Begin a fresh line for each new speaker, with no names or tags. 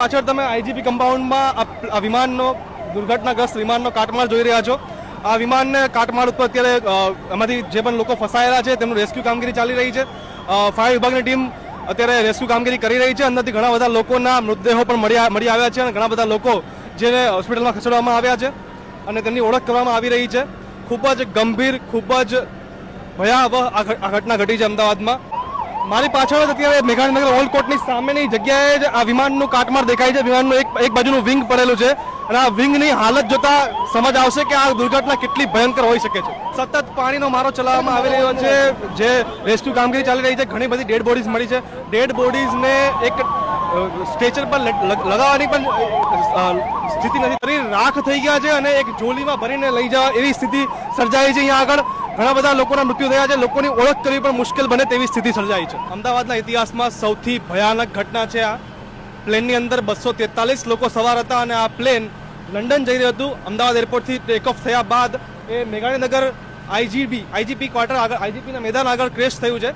પાછળ તમે આઈજીપી કમ્પાઉન્ડમાં આ વિમાનનો દુર્ઘટનાગ્રસ્ત વિમાનનો કાટમાળ જોઈ રહ્યા છો. આ વિમાનને કાટમાળ ઉપર અત્યારે એમાંથી જે પણ લોકો ફસાયેલા છે તેમનું રેસ્ક્યુ કામગીરી ચાલી રહી છે. ફાયર વિભાગની ટીમ અત્યારે રેસ્ક્યુ કામગીરી કરી રહી છે. અંદરથી ઘણા બધા લોકોના મૃતદેહો પણ મળી આવ્યા છે અને ઘણા બધા લોકો જેને હોસ્પિટલમાં ખસેડવામાં આવ્યા છે અને તેમની ઓળખ કરવામાં આવી રહી છે. ખૂબ જ ગંભીર, ખૂબ જ ભયાવહ આ ઘટના ઘટી છે અમદાવાદમાં. મારી પાછળ જ અત્યારે મેઘાણીનગર ઓલ્ડ કોર્ટની સામેની જગ્યાએ જ આ વિમાનનું કાટમાળ દેખાય છે. વિમાનનું એક બાજુનું વિંગ પડેલું છે અને આ વિંગની હાલત જોતા સમજ આવશે કે આ દુર્ઘટના કેટલી ભયંકર હોઈ શકે છે. સતત પાણીનો મારો ચલાવવામાં આવી રહ્યો છે. જે રેસ્ક્યુ કામગીરી ચાલી રહી છે. ઘણી બધી ડેડ બોડીઝ મળી છે. ડેડ બોડીઝને એક સ્ટ્રેચર પર લગાવવાની પણ સ્થિતિ નથી. રાખ થઈ ગયા છે અને એક ઝોલીમાં ભરીને લઈ જવા એવી સ્થિતિ સર્જાઈ છે. અહીંયા આગળ ઘણા બધા લોકોના મૃત્યુ થયા છે. લોકોની ઓળખ કરવી પણ મુશ્કેલ બને તેવી સ્થિતિ સર્જાઈ છે. અમદાવાદના ઇતિહાસમાં સૌથી ભયાનક ઘટના છે આ. પ્લેનની અંદર 243 લોકો સવાર હતા અને આ પ્લેન લંડન જઈ રહ્યું હતું. અમદાવાદ એરપોર્ટથી ટેક ઓફ થયા બાદ એ મેઘાણીનગર આઈજીપી ક્વાર્ટર આગળ, આઈજીપીના મેદાન આગળ ક્રેશ થયું છે.